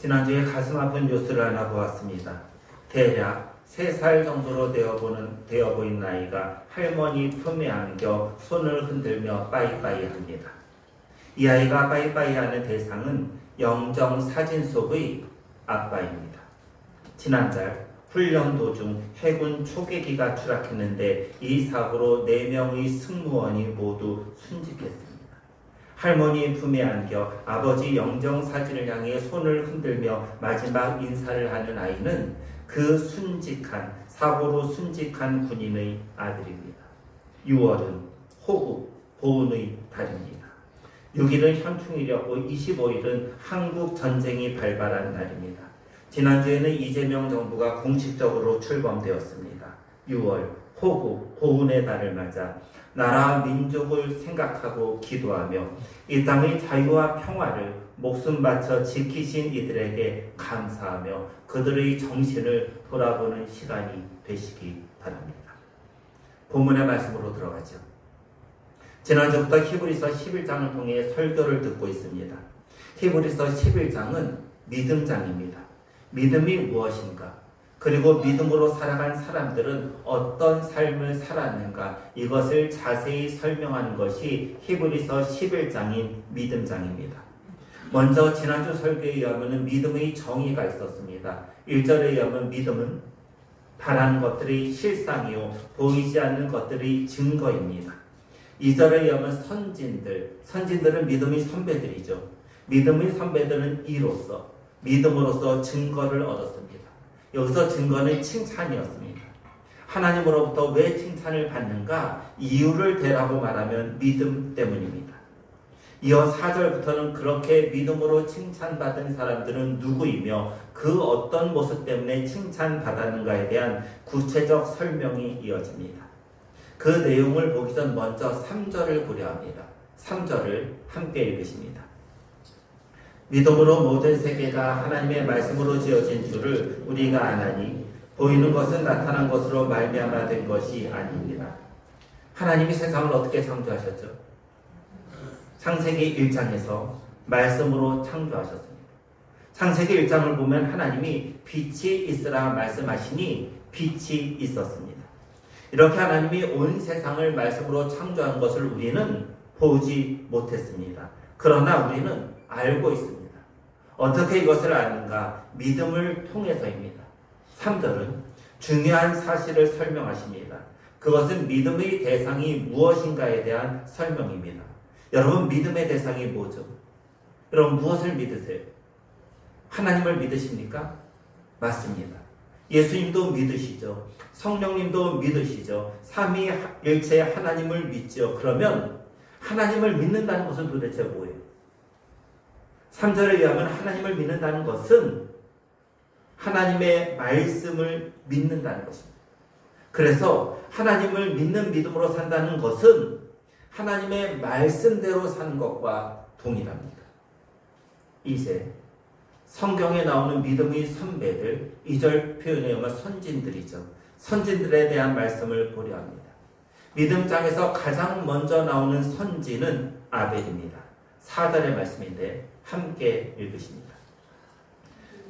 지난주에 가슴 아픈 뉴스를 하나 보았습니다. 대략 3살 정도로 되어 보인 나이가 할머니 품에 안겨 손을 흔들며 빠이빠이 합니다. 이 아이가 빠이빠이 하는 대상은 영정 사진 속의 아빠입니다. 지난달 훈련 도중 해군 초계기가 추락했는데 이 사고로 4명의 승무원이 모두 순직했습니다. 할머니 품에 안겨 아버지 영정 사진을 향해 손을 흔들며 마지막 인사를 하는 아이는 그 사고로 순직한 군인의 아들입니다. 6월은 호국, 보훈의 달입니다. 6일은 현충일이었고 25일은 한국 전쟁이 발발한 날입니다. 지난주에는 이재명 정부가 공식적으로 출범되었습니다. 6월, 호국, 보훈의 달을 맞아 나라와 민족을 생각하고 기도하며 이 땅의 자유와 평화를 목숨 바쳐 지키신 이들에게 감사하며 그들의 정신을 돌아보는 시간이 되시기 바랍니다. 본문의 말씀으로 들어가죠. 지난주부터 히브리서 11장을 통해 설교를 듣고 있습니다. 히브리서 11장은 믿음장입니다. 믿음이 무엇인가? 그리고 믿음으로 살아간 사람들은 어떤 삶을 살았는가? 이것을 자세히 설명하는 것이 히브리서 11장인 믿음장입니다. 먼저 지난주 설교에 의하면 믿음의 정의가 있었습니다. 1절에 의하면 믿음은 바라는 것들의 실상이요 보이지 않는 것들의 증거입니다. 2절에 의하면 선진들은 믿음의 선배들이죠. 믿음의 선배들은 이로써 믿음으로써 증거를 얻었습니다. 여기서 증거는 칭찬이었습니다. 하나님으로부터 왜 칭찬을 받는가? 이유를 대라고 말하면 믿음 때문입니다. 이어 4절부터는 그렇게 믿음으로 칭찬받은 사람들은 누구이며 그 어떤 모습 때문에 칭찬받았는가에 대한 구체적 설명이 이어집니다. 그 내용을 보기 전 먼저 3절을 고려합니다. 3절을 함께 읽으십니다. 믿음으로 모든 세계가 하나님의 말씀으로 지어진 줄을 우리가 아나니 보이는 것은 나타난 것으로 말미암아 된 것이 아닙니다. 하나님이 세상을 어떻게 창조하셨죠? 창세기 1장에서 말씀으로 창조하셨습니다. 창세기 1장을 보면 하나님이 빛이 있으라 말씀하시니 빛이 있었습니다. 이렇게 하나님이 온 세상을 말씀으로 창조한 것을 우리는 보지 못했습니다. 그러나 우리는 알고 있습니다. 어떻게 이것을 아는가? 믿음을 통해서입니다. 3절은 중요한 사실을 설명하십니다. 그것은 믿음의 대상이 무엇인가에 대한 설명입니다. 여러분, 믿음의 대상이 뭐죠? 여러분, 무엇을 믿으세요? 하나님을 믿으십니까? 맞습니다. 예수님도 믿으시죠. 성령님도 믿으시죠. 삼위일체 하나님을 믿죠. 그러면 하나님을 믿는다는 것은 도대체 뭐예요? 3절에 의하면 하나님을 믿는다는 것은 하나님의 말씀을 믿는다는 것입니다. 그래서 하나님을 믿는 믿음으로 산다는 것은 하나님의 말씀대로 사는 것과 동일합니다. 이제 성경에 나오는 믿음의 선배들, 2절 표현에 의하면 선진들이죠. 선진들에 대한 말씀을 고려합니다. 믿음장에서 가장 먼저 나오는 선진은 아벨입니다. 4절의 말씀인데 함께 읽으십니다.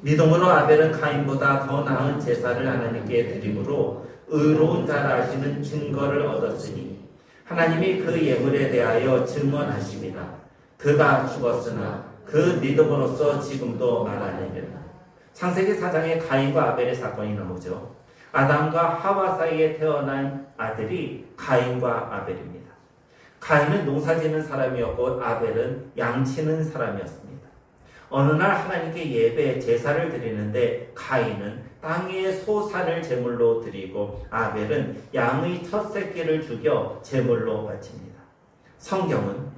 믿음으로 아벨은 가인보다 더 나은 제사를 하나님께 드림으로 의로운 자라 하시는 증거를 얻었으니 하나님이 그 예물에 대하여 증언하십니다. 그가 죽었으나 그 믿음으로써 지금도 말하느니라. 창세기 4장에 가인과 아벨의 사건이 나오죠. 아담과 하와 사이에 태어난 아들이 가인과 아벨입니다. 가인은 농사지는 사람이었고 아벨은 양치는 사람이었습니다. 어느 날 하나님께 예배 제사를 드리는데 가인은 땅의 소산을 제물로 드리고 아벨은 양의 첫 새끼를 죽여 제물로 바칩니다. 성경은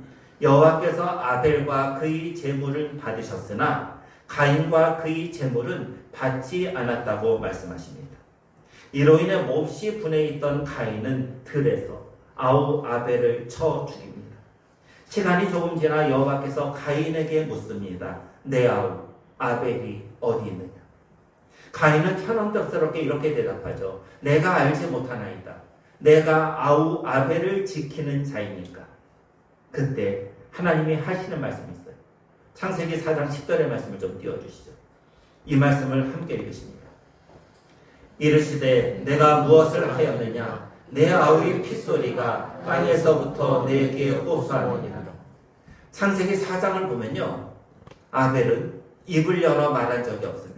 여호와께서 아벨과 그의 제물을 받으셨으나 가인과 그의 제물은 받지 않았다고 말씀하십니다. 이로 인해 몹시 분해있던 가인은 들에서 아벨을 쳐 죽입니다. 시간이 조금 지나 여호와께서 가인에게 묻습니다. 내 아벨이 어디 있느냐? 가인은 천연덕스럽게 이렇게 대답하죠. 내가 알지 못하나이다. 내가 아벨을 지키는 자이니까. 그때 하나님이 하시는 말씀이 있어요. 창세기 4장 10절의 말씀을 좀 띄워주시죠. 이 말씀을 함께 읽으십니다. 이르시되 내가 무엇을 하였느냐 내 아우의 핏소리가 땅에서부터 내게 호소하느니라. 창세기 4장을 보면요, 아벨은 입을 열어 말한 적이 없습니다.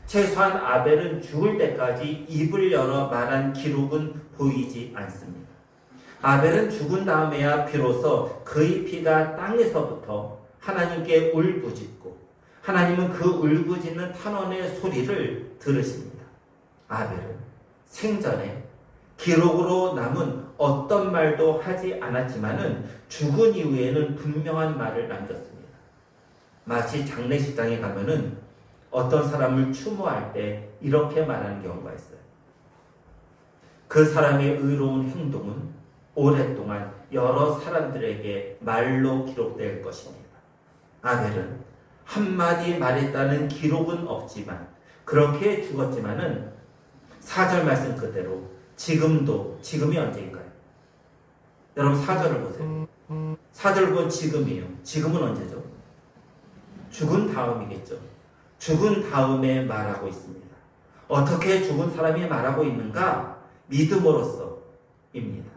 최소한 아벨은 죽을 때까지 입을 열어 말한 기록은 보이지 않습니다. 아벨은 죽은 다음에야 비로소 그의 피가 땅에서부터 하나님께 울부짖고 하나님은 그 울부짖는 탄원의 소리를 들으십니다. 아벨은 생전에 기록으로 남은 어떤 말도 하지 않았지만은 죽은 이후에는 분명한 말을 남겼습니다. 마치 장례식장에 가면은 어떤 사람을 추모할 때 이렇게 말하는 경우가 있어요. 그 사람의 의로운 행동은 오랫동안 여러 사람들에게 말로 기록될 것입니다. 아벨은 한마디 말했다는 기록은 없지만 그렇게 죽었지만은 4절 말씀 그대로 지금이 언제인가요? 여러분 4절을 보세요. 4절 보면 지금이에요. 지금은 언제죠? 죽은 다음이겠죠. 죽은 다음에 말하고 있습니다. 어떻게 죽은 사람이 말하고 있는가? 믿음으로써입니다.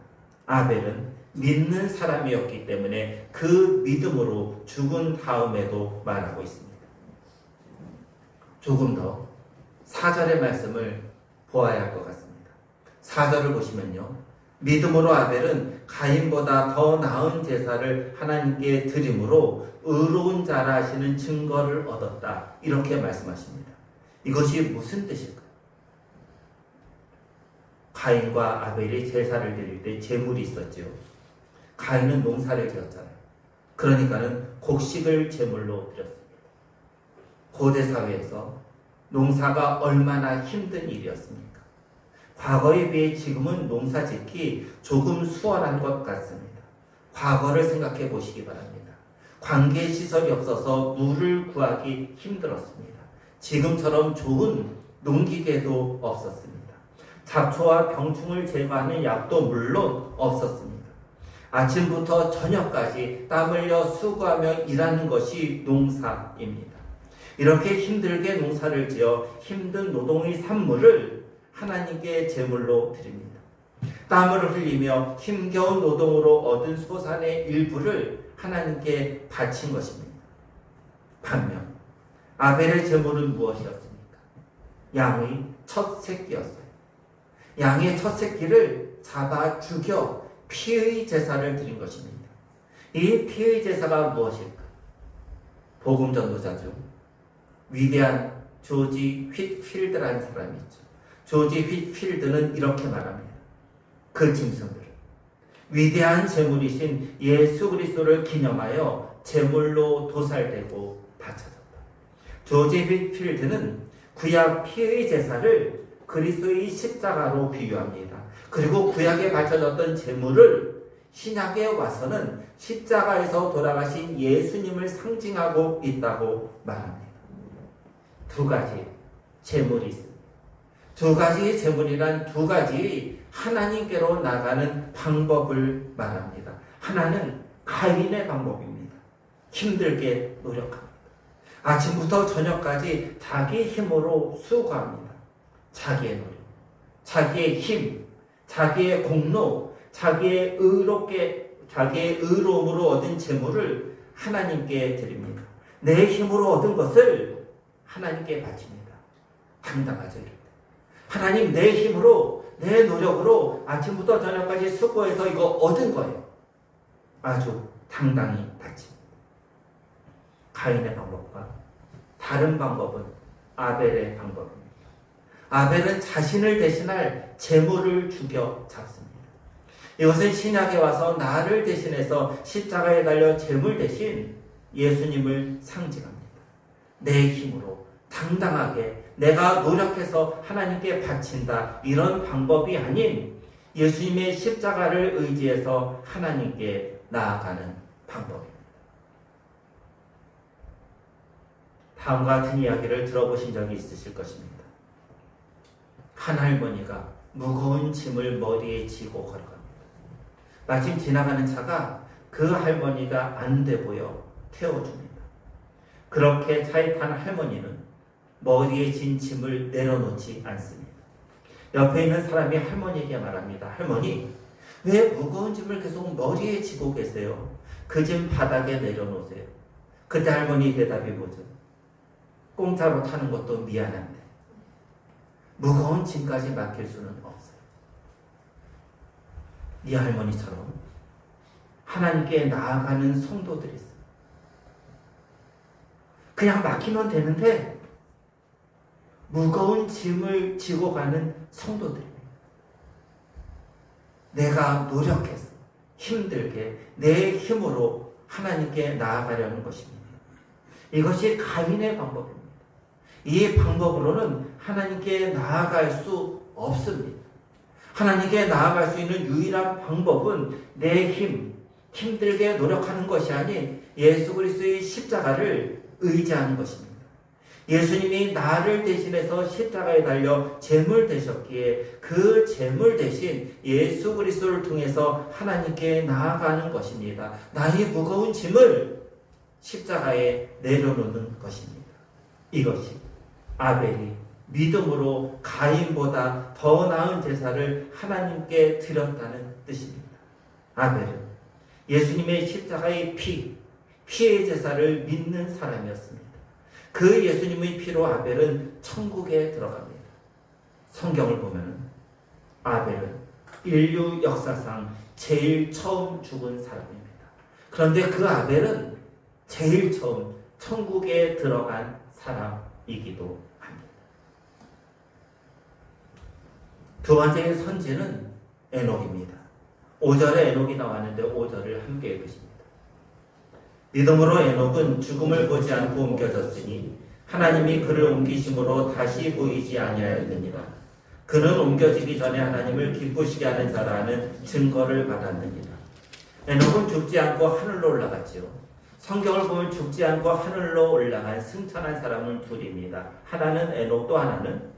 아벨은 믿는 사람이었기 때문에 그 믿음으로 죽은 다음에도 말하고 있습니다. 조금 더 4절의 말씀을 보아야 할 것 같습니다. 4절을 보시면요, 믿음으로 아벨은 가인보다 더 나은 제사를 하나님께 드림으로 의로운 자라 하시는 증거를 얻었다, 이렇게 말씀하십니다. 이것이 무슨 뜻일까요? 가인과 아벨이 제사를 드릴 때 제물이 있었죠. 가인은 농사를 지었잖아요. 그러니까는 곡식을 제물로 드렸습니다. 고대 사회에서 농사가 얼마나 힘든 일이었습니까? 과거에 비해 지금은 농사 짓기 조금 수월한 것 같습니다. 과거를 생각해 보시기 바랍니다. 관계시설이 없어서 물을 구하기 힘들었습니다. 지금처럼 좋은 농기계도 없었습니다. 잡초와 병충을 제거하는 약도 물론 없었습니다. 아침부터 저녁까지 땀 흘려 수고하며 일하는 것이 농사입니다. 이렇게 힘들게 농사를 지어 힘든 노동의 산물을 하나님께 제물로 드립니다. 땀을 흘리며 힘겨운 노동으로 얻은 소산의 일부를 하나님께 바친 것입니다. 반면 아벨의 제물은 무엇이었습니까? 양의 첫 새끼였어요. 양의 첫 새끼를 잡아 죽여 피의 제사를 드린 것입니다. 이 피의 제사가 무엇일까? 복음 전도자 중 위대한 조지 휘트필드라는 사람이 있죠. 조지 휘트필드는 이렇게 말합니다. 그 짐승들을 위대한 제물이신 예수 그리스도를 기념하여 제물로 도살되고 바쳐졌다. 조지 휘트필드는 구약 피의 제사를 그리스도의 십자가로 비유합니다. 그리고 구약에 바쳐졌던 제물을 신약에 와서는 십자가에서 돌아가신 예수님을 상징하고 있다고 말합니다. 두 가지 제물이 있습니다. 두 가지 제물이란 두 가지 하나님께로 나가는 방법을 말합니다. 하나는 가인의 방법입니다. 힘들게 노력합니다. 아침부터 저녁까지 자기 힘으로 수고합니다. 자기의 노력, 자기의 힘, 자기의 공로, 자기의 의로움으로 얻은 재물을 하나님께 드립니다. 내 힘으로 얻은 것을 하나님께 바칩니다. 당당하죠, 이럴 때. 하나님, 내 힘으로, 내 노력으로 아침부터 저녁까지 수고해서 이거 얻은 거예요. 아주 당당히 바칩니다. 가인의 방법과 다른 방법은 아벨의 방법입니다. 아벨은 자신을 대신할 제물을 죽여 잡습니다. 이것은 신약에 와서 나를 대신해서 십자가에 달려 제물 대신 예수님을 상징합니다. 내 힘으로 당당하게 내가 노력해서 하나님께 바친다, 이런 방법이 아닌 예수님의 십자가를 의지해서 하나님께 나아가는 방법입니다. 다음과 같은 이야기를 들어보신 적이 있으실 것입니다. 한 할머니가 무거운 짐을 머리에 지고 걸어갑니다. 마침 지나가는 차가 그 할머니가 안 돼 보여 태워줍니다. 그렇게 차에 탄 할머니는 머리에 진 짐을 내려놓지 않습니다. 옆에 있는 사람이 할머니에게 말합니다. 할머니, 왜 무거운 짐을 계속 머리에 지고 계세요? 그 짐 바닥에 내려놓으세요. 그때 할머니 대답이 뭐죠? 공짜로 타는 것도 미안한데 무거운 짐까지 맡길 수는 없어요. 이 할머니처럼 하나님께 나아가는 성도들이 있어요. 그냥 맡기면 되는데 무거운 짐을 지고 가는 성도들입니다. 내가 노력해서 힘들게 내 힘으로 하나님께 나아가려는 것입니다. 이것이 가인의 방법입니다. 이 방법으로는 하나님께 나아갈 수 없습니다. 하나님께 나아갈 수 있는 유일한 방법은 내 힘들게 노력하는 것이 아닌 예수 그리스도의 십자가를 의지하는 것입니다. 예수님이 나를 대신해서 십자가에 달려 제물 되셨기에 그 제물 대신 예수 그리스도를 통해서 하나님께 나아가는 것입니다. 나의 무거운 짐을 십자가에 내려놓는 것입니다. 이것이 아벨이 믿음으로 가인보다 더 나은 제사를 하나님께 드렸다는 뜻입니다. 아벨은 예수님의 십자가의 피의 제사를 믿는 사람이었습니다. 그 예수님의 피로 아벨은 천국에 들어갑니다. 성경을 보면 아벨은 인류 역사상 제일 처음 죽은 사람입니다. 그런데 그 아벨은 제일 처음 천국에 들어간 사람이기도 합니다. 두 번째 선지는 에녹입니다. 5절에 에녹이 나왔는데 5절을 함께 읽으십니다. 믿음으로 에녹은 죽음을 보지 않고 옮겨졌으니 하나님이 그를 옮기심으로 다시 보이지 아니하였느니라. 그는 옮겨지기 전에 하나님을 기쁘시게 하는 자라는 증거를 받았느니라. 에녹은 죽지 않고 하늘로 올라갔지요. 성경을 보면 죽지 않고 하늘로 올라간 승천한 사람은 둘입니다. 하나는 에녹, 또 하나는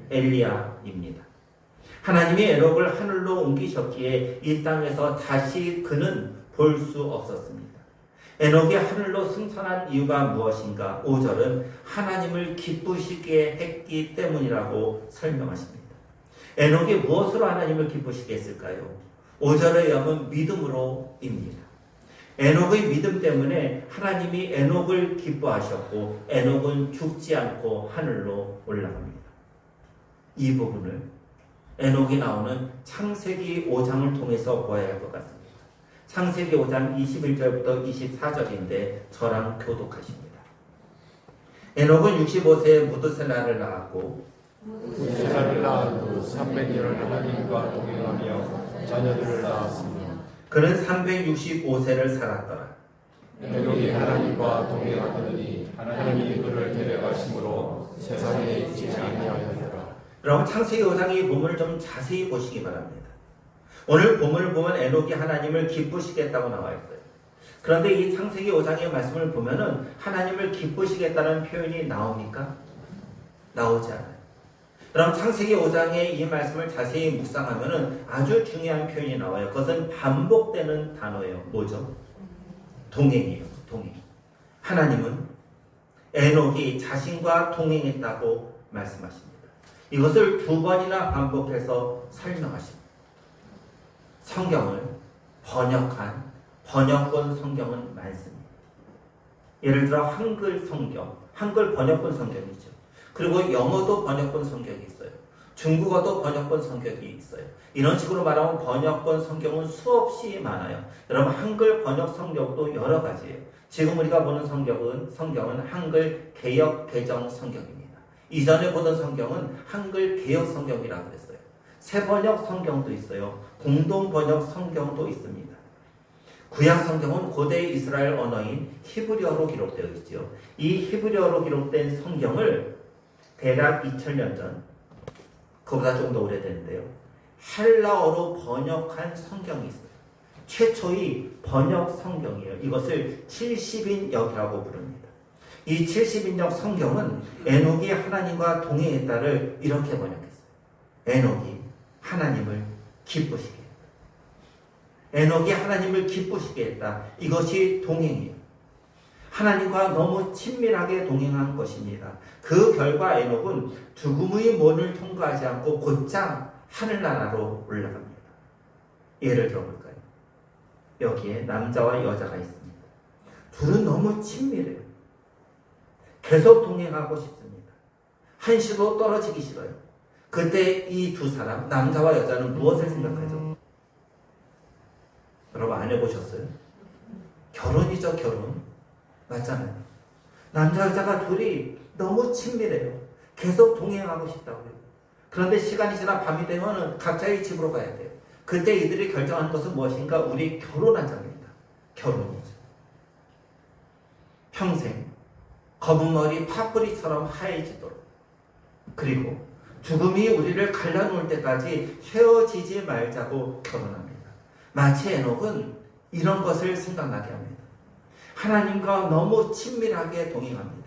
엘리야입니다. 하나님이 에녹을 하늘로 옮기셨기에 이 땅에서 다시 그는 볼 수 없었습니다. 에녹이 하늘로 승천한 이유가 무엇인가? 5절은 하나님을 기쁘시게 했기 때문이라고 설명하십니다. 에녹이 무엇으로 하나님을 기쁘시게 했을까요? 5절에 의하면 믿음으로입니다. 에녹의 믿음 때문에 하나님이 에녹을 기뻐하셨고 에녹은 죽지 않고 하늘로 올라갑니다. 이 부분을 에녹이 나오는 창세기 5장을 통해서 보아야 할 것 같습니다. 창세기 5장 21절부터 24절인데 저랑 교독하십니다. 에녹은 65세에 무드셀라를 낳았고 무드셀라를 낳은 후 300년을 하나님과 동행하며 자녀들을 낳았습니다. 그는 365세를 살았더라. 에녹이 하나님과 동행하더니 하나님이 그를 데려가심으로 세상에 있지 아니하였더라. 여러분, 창세기 5장 이 본문을 좀 자세히 보시기 바랍니다. 오늘 본문을 보면 에녹이 하나님을 기쁘시겠다고 나와 있어요. 그런데 이 창세기 5장의 말씀을 보면은 하나님을 기쁘시겠다는 표현이 나옵니까? 나오지 않아요. 그럼 창세기 5장의 이 말씀을 자세히 묵상하면은 아주 중요한 표현이 나와요. 그것은 반복되는 단어예요. 뭐죠? 동행이에요. 동행. 하나님은 에녹이 자신과 동행했다고 말씀하십니다. 이것을 2번이나 반복해서 설명하십니다. 성경을 번역한 번역본 성경은 많습니다. 예를 들어 한글 성경, 한글 번역본 성경이죠. 그리고 영어도 번역본 성경이 있어요. 중국어도 번역본 성경이 있어요. 이런 식으로 말하면 번역본 성경은 수없이 많아요. 여러분, 한글 번역 성경도 여러 가지예요. 지금 우리가 보는 성경은 한글 개역 개정 성경입니다. 이전에 보던 성경은 한글 개역 성경이라고 그랬어요. 새 번역 성경도 있어요. 공동 번역 성경도 있습니다. 구약 성경은 고대 이스라엘 언어인 히브리어로 기록되어 있죠. 이 히브리어로 기록된 성경을 대략 2000년 전, 그보다 좀 더 오래됐는데요, 헬라어로 번역한 성경이 있어요. 최초의 번역 성경이에요. 이것을 70인역이라고 부릅니다. 이 70인역 성경은 에녹이 하나님과 동행했다를 이렇게 번역했어요. 에녹이 하나님을 기쁘시게 했다. 에녹이 하나님을 기쁘시게 했다. 이것이 동행이에요. 하나님과 너무 친밀하게 동행한 것입니다. 그 결과 에녹은 죽음의 문을 통과하지 않고 곧장 하늘나라로 올라갑니다. 예를 들어볼까요? 여기에 남자와 여자가 있습니다. 둘은 너무 친밀해요. 계속 동행하고 싶습니다. 한시도 떨어지기 싫어요. 그때 이 두 사람, 남자와 여자는 무엇을 생각하죠? 여러분 안 해보셨어요? 결혼이죠, 결혼. 맞잖아요. 남자 여자가 둘이 너무 친밀해요. 계속 동행하고 싶다고요. 그런데 시간이 지나 밤이 되면 각자의 집으로 가야 돼요. 그때 이들이 결정한 것은 무엇인가? 우리 결혼하자입니다. 결혼이죠. 평생 검은머리 파뿌리처럼 하얘지도록, 그리고 죽음이 우리를 갈라놓을 때까지 헤어지지 말자고 결혼합니다. 마치 에녹은 이런 것을 생각나게 합니다. 하나님과 너무 친밀하게 동행합니다.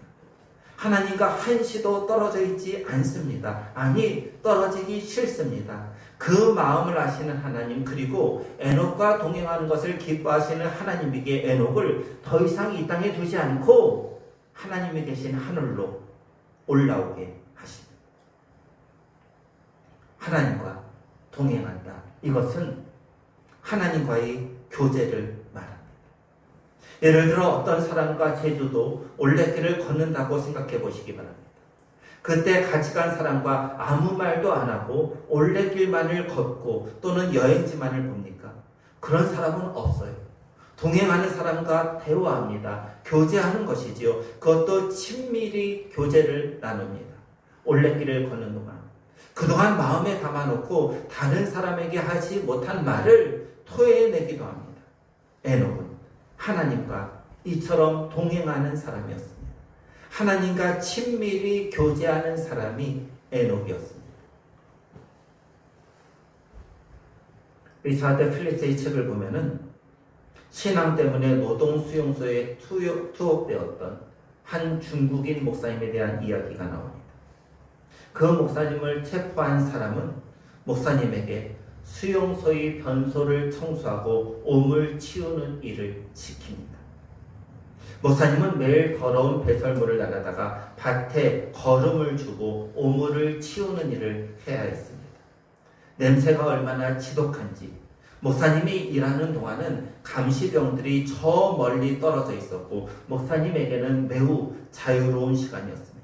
하나님과 한시도 떨어져 있지 않습니다. 아니, 떨어지기 싫습니다. 그 마음을 아시는 하나님, 그리고 에녹과 동행하는 것을 기뻐하시는 하나님에게 에녹을 더 이상 이 땅에 두지 않고 하나님이 계신 하늘로 올라오게 하십니다. 하나님과 동행한다. 이것은 하나님과의 교제를 말합니다. 예를 들어 어떤 사람과 제주도 올레길을 걷는다고 생각해 보시기 바랍니다. 그때 같이 간 사람과 아무 말도 안 하고 올레길만을 걷고 또는 여행지만을 봅니까? 그런 사람은 없어요. 동행하는 사람과 대화합니다. 교제하는 것이지요. 그것도 친밀히 교제를 나눕니다. 올레길을 걷는 동안 그동안 마음에 담아놓고 다른 사람에게 하지 못한 말을 토해내기도 합니다. 에녹은 하나님과 이처럼 동행하는 사람이었습니다. 하나님과 친밀히 교제하는 사람이 에녹이었습니다. 리차드 필립스의 책을 보면은 신앙 때문에 노동수용소에 투옥되었던 한 중국인 목사님에 대한 이야기가 나옵니다. 그 목사님을 체포한 사람은 목사님에게 수용소의 변소를 청소하고 오물 치우는 일을 시킵니다. 목사님은 매일 더러운 배설물을 나가다가 밭에 거름을 주고 오물을 치우는 일을 해야 했습니다. 냄새가 얼마나 지독한지 목사님이 일하는 동안은 감시병들이 저 멀리 떨어져 있었고 목사님에게는 매우 자유로운 시간이었습니다.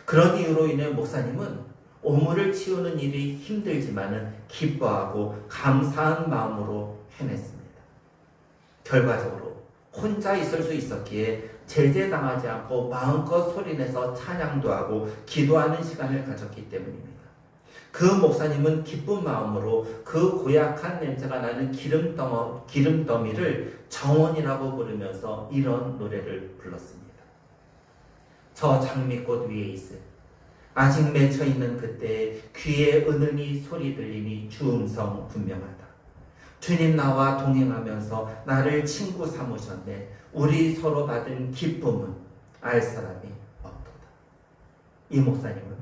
그런 이유로 인해 목사님은 오물을 치우는 일이 힘들지만은 기뻐하고 감사한 마음으로 해냈습니다. 결과적으로 혼자 있을 수 있었기에 제재당하지 않고 마음껏 소리내서 찬양도 하고 기도하는 시간을 가졌기 때문입니다. 그 목사님은 기쁜 마음으로 그 고약한 냄새가 나는 기름더미를 정원이라고 부르면서 이런 노래를 불렀습니다. 저 장미꽃 위에 있을 아직 맺혀있는 그때 귀에 은은히 소리 들리니 주 음성 분명하다. 주님 나와 동행하면서 나를 친구 삼으셨네. 우리 서로 받은 기쁨은 알 사람이 없도다. 이 목사님은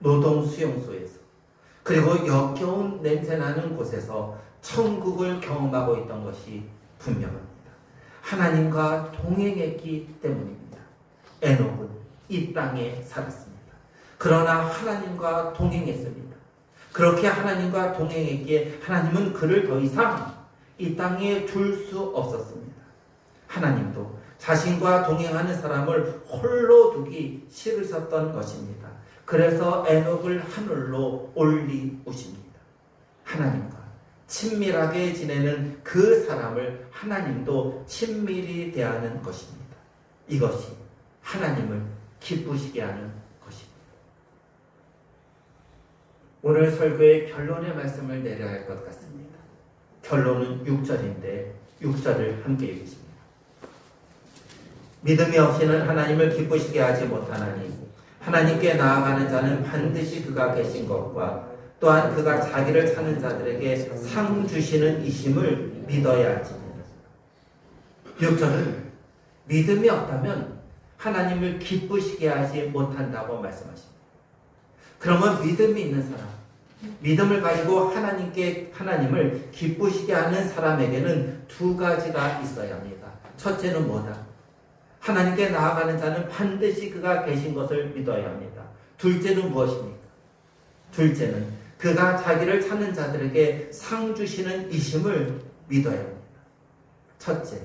노동수용소에서 그리고 역겨운 냄새나는 곳에서 천국을 경험하고 있던 것이 분명합니다. 하나님과 동행했기 때문입니다. 에녹은 이 땅에 살았습니다. 그러나 하나님과 동행했습니다. 그렇게 하나님과 동행했기에 하나님은 그를 더 이상 이 땅에 둘 수 없었습니다. 하나님도 자신과 동행하는 사람을 홀로 두기 싫으셨던 것입니다. 그래서 에녹을 하늘로 올리우십니다. 하나님과 친밀하게 지내는 그 사람을 하나님도 친밀히 대하는 것입니다. 이것이 하나님을 기쁘시게 하는 것입니다. 오늘 설교의 결론의 말씀을 내려야 할 것 같습니다. 결론은 6절인데 6절을 함께 읽겠습니다. 믿음이 없이는 하나님을 기쁘시게 하지 못하나니 하나님께 나아가는 자는 반드시 그가 계신 것과 또한 그가 자기를 찾는 자들에게 상 주시는 이심을 믿어야 하지. 6절은 믿음이 없다면 하나님을 기쁘시게 하지 못한다고 말씀하십니다. 그러면 믿음이 있는 사람, 믿음을 가지고 하나님을 기쁘시게 하는 사람에게는 두 가지가 있어야 합니다. 첫째는 뭐다? 하나님께 나아가는 자는 반드시 그가 계신 것을 믿어야 합니다. 둘째는 무엇입니까? 둘째는 그가 자기를 찾는 자들에게 상 주시는 이심을 믿어야 합니다. 첫째,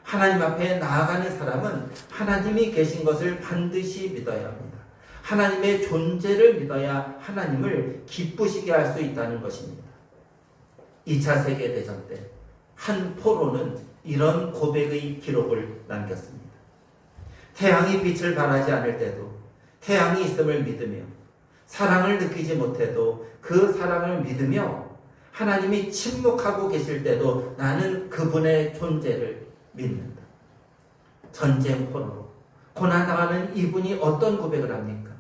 하나님 앞에 나아가는 사람은 하나님이 계신 것을 반드시 믿어야 합니다. 하나님의 존재를 믿어야 하나님을 기쁘시게 할 수 있다는 것입니다. 2차 세계대전 때 한 포로는 이런 고백의 기록을 남겼습니다. 태양이 빛을 발하지 않을 때도 태양이 있음을 믿으며 사랑을 느끼지 못해도 그 사랑을 믿으며 하나님이 침묵하고 계실 때도 나는 그분의 존재를 믿는다. 전쟁 포로로 고난당하는 이분이 어떤 고백을 합니까?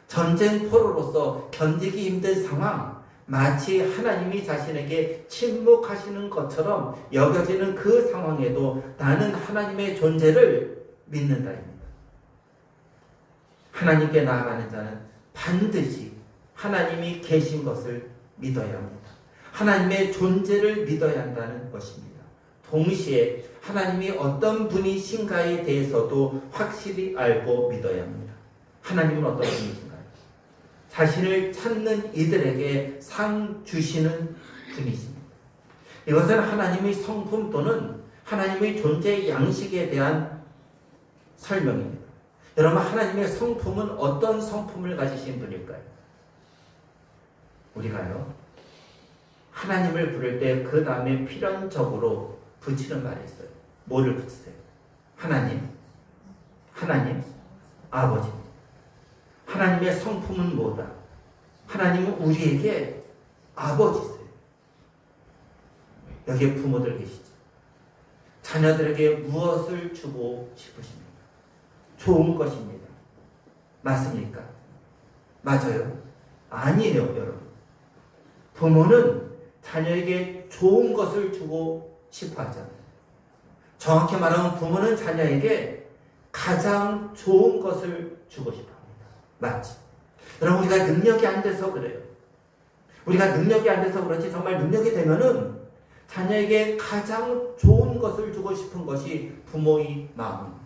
전쟁 포로로서 견디기 힘든 상황, 마치 하나님이 자신에게 침묵하시는 것처럼 여겨지는 그 상황에도 나는 하나님의 존재를 믿는다입니다. 하나님께 나아가는 자는 반드시 하나님이 계신 것을 믿어야 합니다. 하나님의 존재를 믿어야 한다는 것입니다. 동시에 하나님이 어떤 분이신가에 대해서도 확실히 알고 믿어야 합니다. 하나님은 어떤 분이신가요? 자신을 찾는 이들에게 상 주시는 분이십니다. 이것은 하나님의 성품 또는 하나님의 존재 양식에 대한 설명입니다. 여러분, 하나님의 성품은 어떤 성품을 가지신 분일까요? 우리가요, 하나님을 부를 때 그 다음에 필연적으로 붙이는 말이 있어요. 뭐를 붙이세요? 하나님, 아버지입니다. 하나님의 성품은 뭐다? 하나님은 우리에게 아버지세요. 여기에 부모들 계시죠? 자녀들에게 무엇을 주고 싶으십니까? 좋은 것입니다. 맞습니까? 맞아요? 아니에요, 여러분. 부모는 자녀에게 좋은 것을 주고 싶어 하잖아요. 정확히 말하면 부모는 자녀에게 가장 좋은 것을 주고 싶어 합니다. 맞지? 여러분, 우리가 능력이 안 돼서 그래요. 우리가 능력이 안 돼서 그렇지, 정말 능력이 되면은 자녀에게 가장 좋은 것을 주고 싶은 것이 부모의 마음입니다.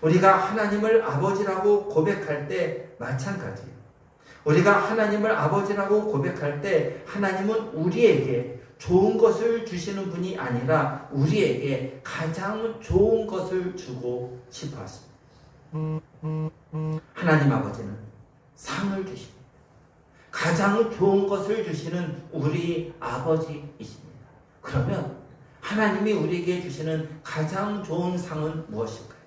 우리가 하나님을 아버지라고 고백할 때 마찬가지예요. 우리가 하나님을 아버지라고 고백할 때 하나님은 우리에게 좋은 것을 주시는 분이 아니라 우리에게 가장 좋은 것을 주고 싶어 하십니다. 하나님 아버지는 상을 주십니다. 가장 좋은 것을 주시는 우리 아버지이십니다. 그러면 하나님이 우리에게 주시는 가장 좋은 상은 무엇일까요?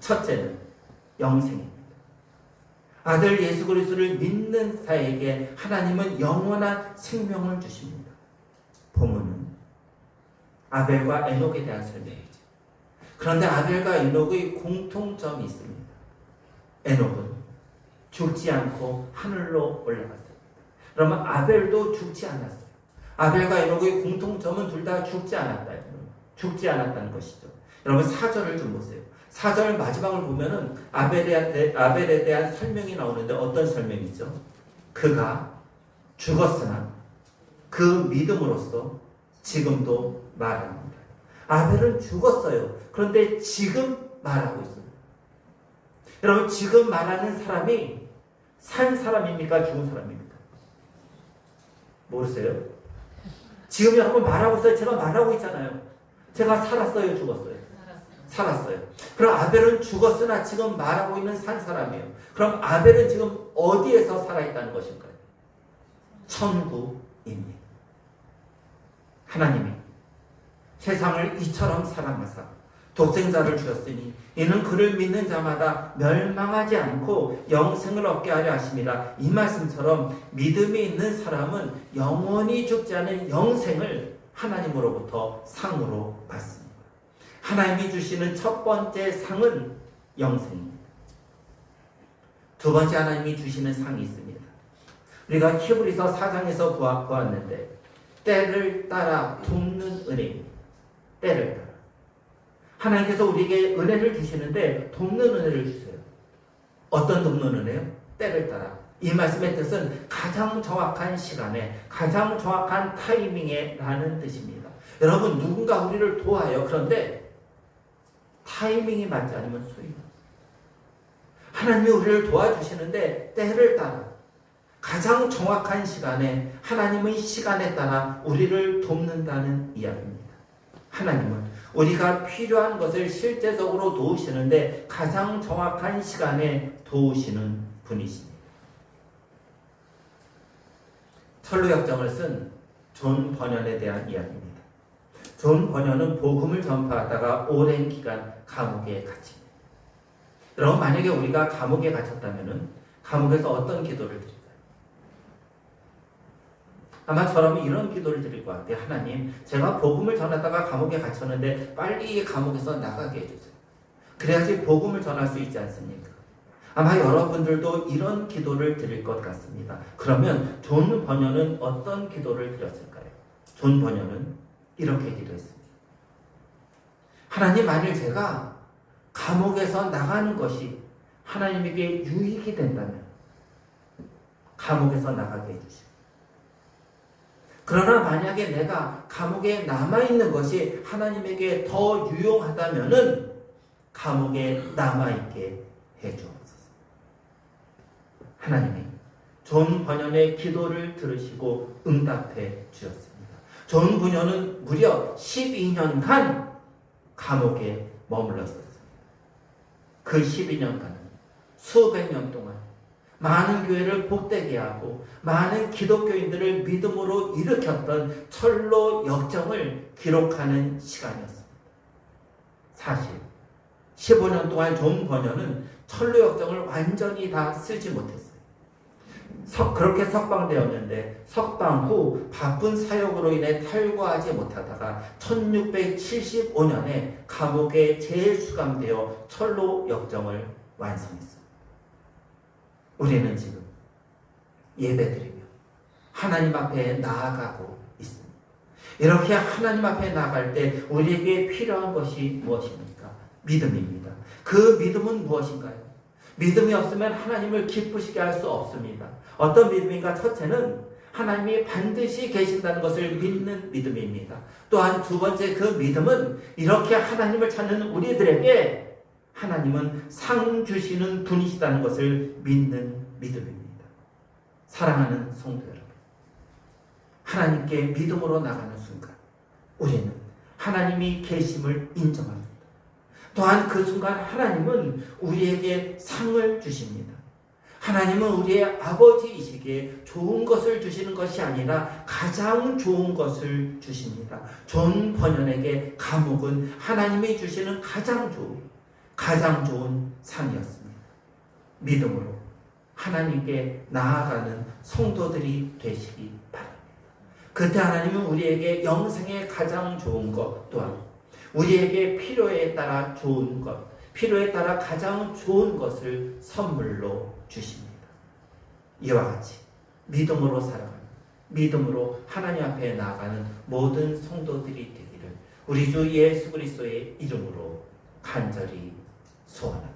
첫째는 영생입니다. 아들 예수 그리스도를 믿는 자에게 하나님은 영원한 생명을 주십니다. 본문은 아벨과 에녹에 대한 설명이죠. 그런데 아벨과 에녹의 공통점이 있습니다. 에녹은 죽지 않고 하늘로 올라갔습니다. 그러면 아벨도 죽지 않았어요. 아벨과 에녹의 공통점은 둘 다 죽지 않았다는 것이죠. 여러분, 4절을 좀 보세요. 4절 마지막을 보면은 아벨에 대한 설명이 나오는데 어떤 설명이죠? 그가 죽었으나 그 믿음으로써 지금도 말합니다. 아벨은 죽었어요. 그런데 지금 말하고 있습니다. 여러분, 지금 말하는 사람이 산 사람입니까? 죽은 사람입니까? 모르세요? 지금 여러분 말하고 있어요. 제가 말하고 있잖아요. 제가 살았어요, 죽었어요? 살았어요. 그럼 아벨은 죽었으나 지금 말하고 있는 산 사람이에요. 그럼 아벨은 지금 어디에서 살아있다는 것일까요? 천국입니다. 하나님이 세상을 이처럼 사랑하사 독생자를 주셨으니 이는 그를 믿는 자마다 멸망하지 않고 영생을 얻게 하려 하심이라. 이 말씀처럼 믿음이 있는 사람은 영원히 죽지 않은 영생을 하나님으로부터 상으로 받습니다. 하나님이 주시는 첫 번째 상은 영생입니다. 두 번째 하나님이 주시는 상이 있습니다. 우리가 히브리서 4장에서 보았는데 때를 따라 돕는 은혜입니다. 때를 따라. 하나님께서 우리에게 은혜를 주시는데 돕는 은혜를 주세요. 어떤 돕는 은혜요? 때를 따라. 이 말씀의 뜻은 가장 정확한 시간에, 가장 정확한 타이밍에 라는 뜻입니다. 여러분, 누군가 우리를 도와요. 그런데 타이밍이 맞지 않으면 소용이 없어요. 하나님이 우리를 도와주시는데 때를 따라 가장 정확한 시간에 하나님의 시간에 따라 우리를 돕는다는 이야기입니다. 하나님은 우리가 필요한 것을 실제적으로 도우시는데 가장 정확한 시간에 도우시는 분이십니다. 철로역정을 쓴 존 버년에 대한 이야기입니다. 존 버년은 복음을 전파하다가 오랜 기간 감옥에 갇힙니다. 여러분, 만약에 우리가 감옥에 갇혔다면 감옥에서 어떤 기도를 드릴까요? 아마 저라면 이런 기도를 드릴 것 같아요. 하나님, 제가 복음을 전하다가 감옥에 갇혔는데 빨리 감옥에서 나가게 해주세요. 그래야지 복음을 전할 수 있지 않습니까? 아마 여러분들도 이런 기도를 드릴 것 같습니다. 그러면 존 버년은 어떤 기도를 드렸을까요? 존 버년은 이렇게 기도했습니다. 하나님, 만일 제가 감옥에서 나가는 것이 하나님에게 유익이 된다면 감옥에서 나가게 해주시고, 그러나 만약에 내가 감옥에 남아있는 것이 하나님에게 더 유용하다면은 감옥에 남아있게 해주옵소서. 하나님이 존 버년의 기도를 들으시고 응답해 주셨습니다. 존 버년은 무려 12년간 감옥에 머물러 있었습니다. 그 12년간은 수백 년 동안 많은 교회를 복되게 하고 많은 기독교인들을 믿음으로 일으켰던 철로 역정을 기록하는 시간이었습니다. 사실 15년 동안 존 버년은 철로 역정을 완전히 다 쓰지 못했어요. 그렇게 석방되었는데 석방 후 바쁜 사역으로 인해 탈구하지 못하다가 1675년에 감옥에 재수감되어 철로 역정을 완성했습니다. 우리는 지금 예배드리며 하나님 앞에 나아가고 있습니다. 이렇게 하나님 앞에 나아갈 때 우리에게 필요한 것이 무엇입니까? 믿음입니다. 그 믿음은 무엇인가요? 믿음이 없으면 하나님을 기쁘시게 할 수 없습니다. 어떤 믿음인가? 첫째는 하나님이 반드시 계신다는 것을 믿는 믿음입니다. 또한 두 번째, 그 믿음은 이렇게 하나님을 찾는 우리들에게 하나님은 상 주시는 분이시다는 것을 믿는 믿음입니다. 사랑하는 성도 여러분, 하나님께 믿음으로 나가는 순간 우리는 하나님이 계심을 인정합니다. 또한 그 순간 하나님은 우리에게 상을 주십니다. 하나님은 우리의 아버지이시기에 좋은 것을 주시는 것이 아니라 가장 좋은 것을 주십니다. 존 버년에게 감옥은 하나님이 주시는 가장 좋은 상이었습니다. 믿음으로 하나님께 나아가는 성도들이 되시기 바랍니다. 그때 하나님은 우리에게 영생에 가장 좋은 것, 또한 우리에게 필요에 따라 좋은 것, 필요에 따라 가장 좋은 것을 선물로 주십니다. 이와 같이 믿음으로 살아가는, 믿음으로 하나님 앞에 나아가는 모든 성도들이 되기를 우리 주 예수 그리스도의 이름으로 간절히 소원합니다.